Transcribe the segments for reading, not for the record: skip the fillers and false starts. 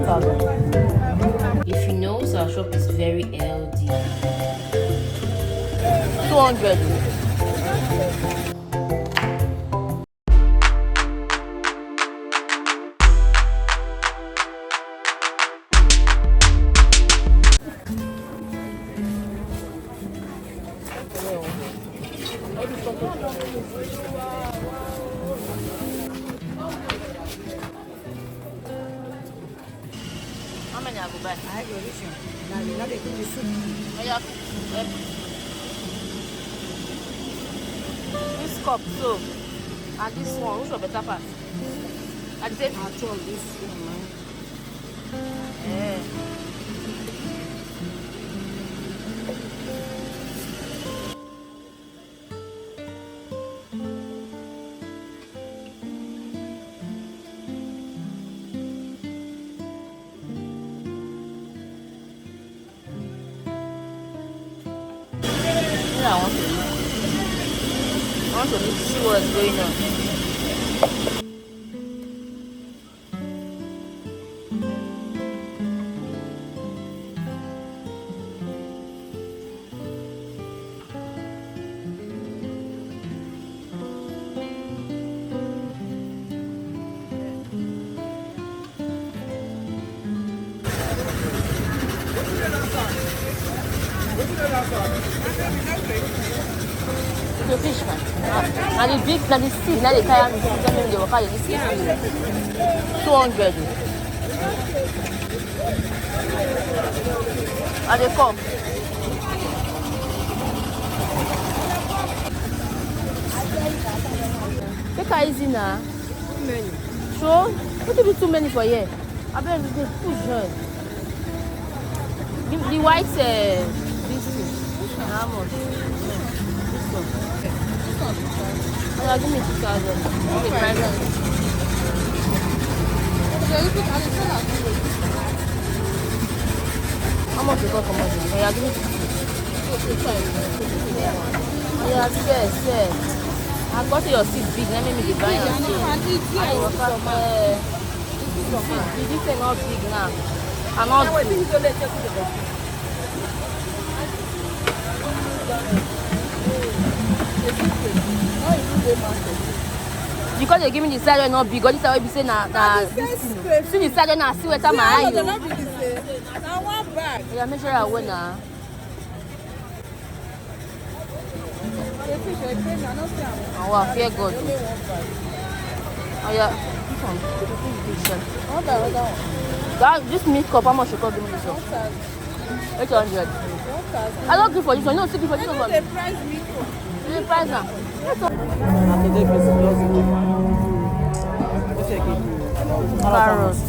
1,000. If you know, so our shop is very healthy. 200. How many I go buy? I go this one. Now you know they do the soup. Oh, yeah. This cup, so, and this one, which one better pass? I say, I told this one. yeah. I want to eat. I want to see what's going on. The fish man. And the big, and the sea, now they carry me, tell me they will carry this sea. 200. And they come. Take her easy now. Too many. Sure? What will be too many for here? I bet they push her. Give the white, this thing. How much? This one. Yeah, give me 2,000. Okay, price. How much you got for money? Yeah, give me 2,000. Yeah, yes. I got your seat big. Let me buy your seat. I work out. This is not big now. I'm not big. Because they give me the side way not big, or this side way be say na see the side way na see where my eye. Now one bag. Yeah, make sure I win na. Oh wow, fear God. Oh yeah, this one. What the other one? That this meat cup, how much you cost give me this one? 800. I don't give for this one. You don't still give for this one. The price me. The price now. Carrots.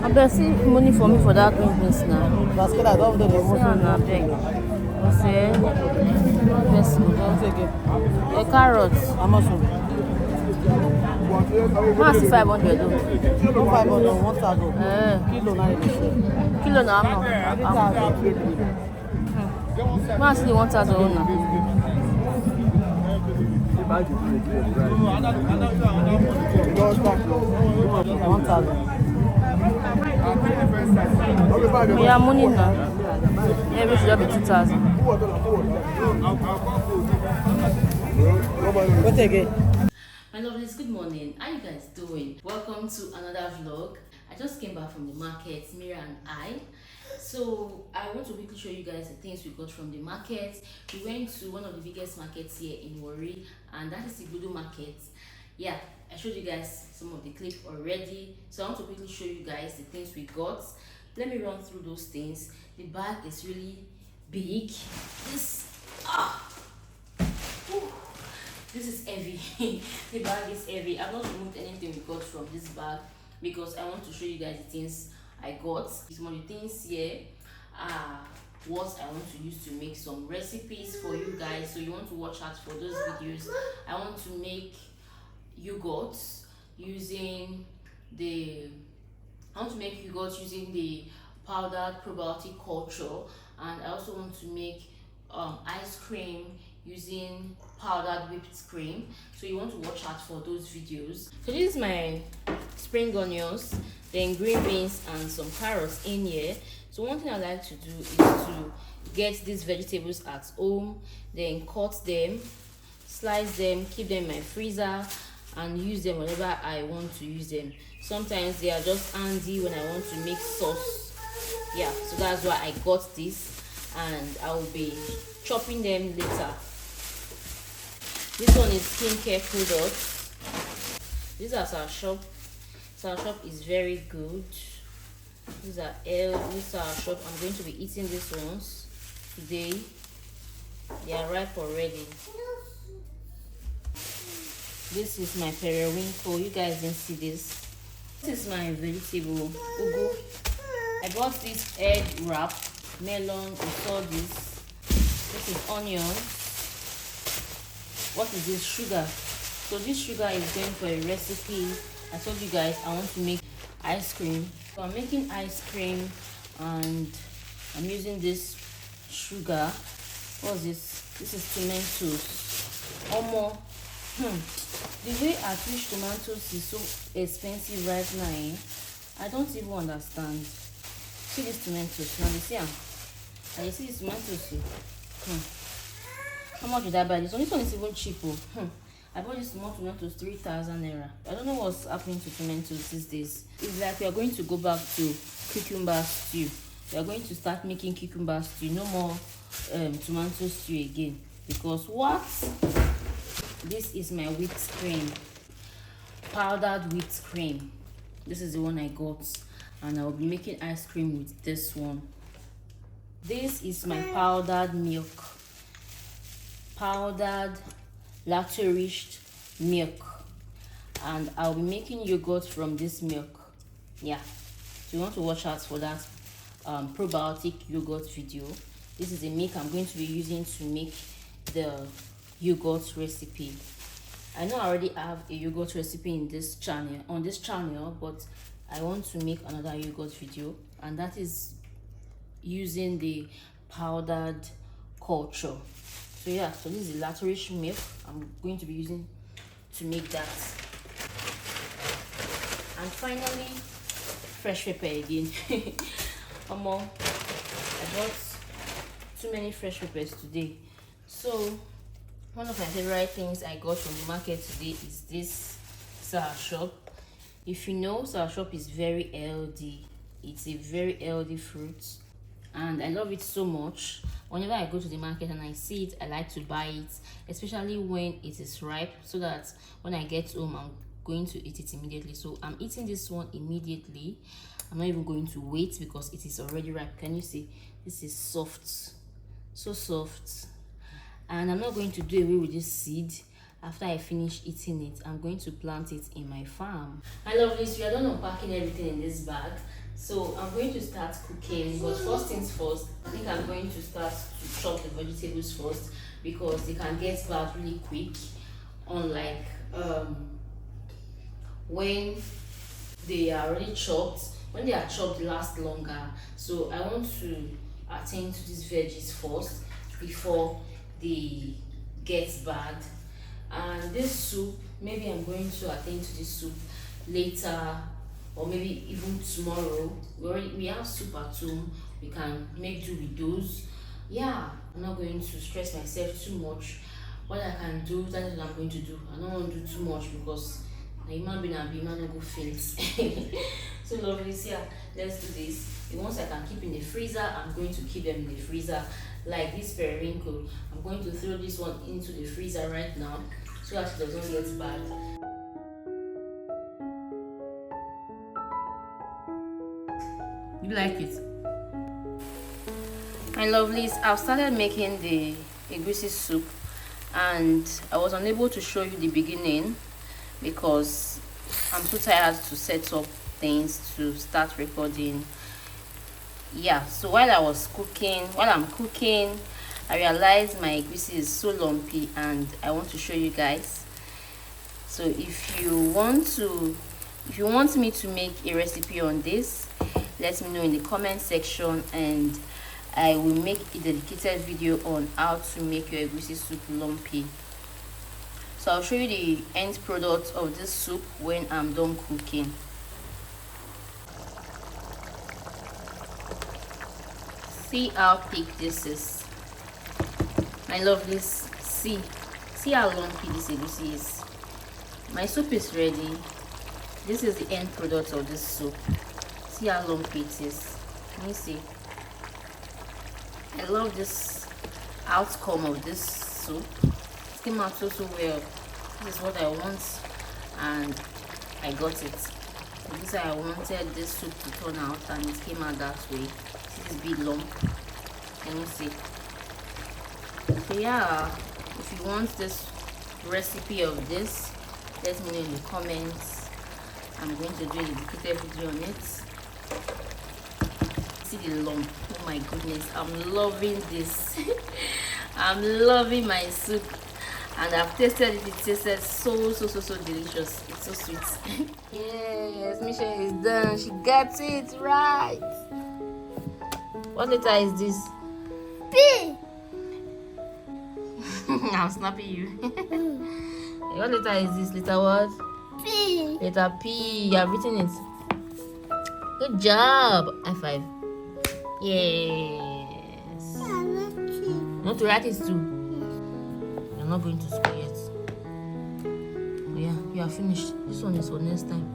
I better see money for me for that business now. Basket, I don't do the most. I beg. The carrots. How much? How 500 though? 500, 1,000. Kilo now. Kilo now, how much? How see the 1,000 now? We have money now. Maybe it should be 2,000. What again? My lovelies, good morning. How you guys doing? Welcome to another vlog. I just came back from the market, Mira and I. So I want to quickly show you guys the things we got from the market. We went to one of the biggest markets here in Warri, and that is the Gudu market. Yeah, I showed you guys some of the clip already. So I want to quickly show you guys the things we got. Let me run through those things. The bag is really big. This this is heavy. The bag is heavy. I've not removed anything we got from this bag because I want to show you guys the things I got. Some of the things here are what I want to use to make some recipes for you guys. So you want to watch out for those videos. I want to make yogurts using the powdered probiotic culture, and I also want to make ice cream using powdered whipped cream. So you want to watch out for those videos. So this is my spring onions, then green beans and some carrots in here. So one thing I like to do is to get these vegetables at home, then cut them, slice them, keep them in my freezer and use them whenever I want to use them. Sometimes they are just handy when I want to make sauce. Yeah, so that's why I got this, and I will be chopping them later. This one is skincare products. These are Sour Shop. Sour Shop is very good. These are Sour Shop. I'm going to be eating these ones today. They are ripe already. This is my periwinkle. You guys didn't see this. This is my vegetable ugu. I got this egg wrap, melon. You saw this. This is onion. What is this? Sugar. So this sugar is going for a recipe. I told you guys I want to make ice cream. So I'm making ice cream and I'm using this sugar. What's this? This is tomatoes. Almost. The way at which tomatoes is so expensive right now, I don't even understand. See these tomatoes. Now you see them. And you see these tomatoes. How much did I buy this one? This one is even cheaper. I bought this small tomatoes 3,000 naira. I don't know what's happening to tomatoes these days. It's like we are going to go back to cucumber stew. We are going to start making cucumber stew. No more tomato stew again. Because what? This is my whipped cream, powdered whipped cream. This is the one I got, and I will be making ice cream with this one. This is my powdered milk, powdered lactose milk, and I'll be making yogurt from this milk. Yeah, so you want to watch out for that probiotic yogurt video. This is a milk I'm going to be using to make the yogurt recipe. I know I already have a yogurt recipe in this channel, but I want to make another yogurt video, and that is using the powdered culture. So yeah, so this is the lactose milk I'm going to be using to make that. And finally, fresh pepper again. I bought too many fresh peppers today. So one of my favorite things I got from the market today is this Sour Shop. If you know, Sour Shop is very healthy. It's a very healthy fruit, and I love it so much. Whenever I go to the market and I see it, I like to buy it, especially when it is ripe, so that when I get home, I'm going to eat it immediately. So I'm eating this one immediately. I'm not even going to wait because it is already ripe. Can you see? This is soft, so soft. And I'm not going to do away with this seed. After I finish eating it, I'm going to plant it in my farm. I love this. We are done unpacking everything in this bag, so I'm going to start cooking. But first things first, I think I'm going to start to chop the vegetables first, because they can get bad really quick, unlike when they are already chopped. When they are chopped, they last longer. So I want to attend to these veggies first before they get bad. And this soup, maybe I'm going to attend to this soup later, or maybe even tomorrow. We have soup at home. We can make do with those. Yeah, I'm not going to stress myself too much. What I can do, that is what I'm going to do. I don't want to do too much, because a human being and be man go faint. So lovely. Yeah, let's do this. The ones I can keep in the freezer, I'm going to keep them in the freezer. Like this periwinkle, I'm going to throw this one into the freezer right now, so that it doesn't get bad. You like it? My lovelies, I've started making the egusi soup, and I was unable to show you the beginning because I'm too tired to set up things to start recording. Yeah, so while I'm cooking, I realized my egusi is so lumpy, and I want to show you guys. So if you want me to make a recipe on this, let me know in the comment section, and I will make a dedicated video on how to make your egusi soup lumpy. So I'll show you the end product of this soup when I'm done cooking. See how thick this is. I love this. See how lumpy this egusi is. My soup is ready. This is the end product of this soup. See how lumpy it is. Let me see. I love this outcome of this soup. It came out so well. This is what I want, and I got it. So this is how I wanted this soup to turn out, and it came out that way. See this big lump. Let me see. So yeah, if you want this recipe of this, let me know in the comments. I'm going to do a dedicated video on it. See the lump. Oh my goodness, I'm loving this. I'm loving my soup, and I've tasted it. It tasted so delicious. It's so sweet. Yes, Michelle is done. She got it right. What letter is this? P. I'm snapping you. What letter is this? Letter what? P. Letter P. You have written it. Good job. High five. Yes. You want to write it too? You're not going to school yet. Oh yeah, you are finished. This one is for next time.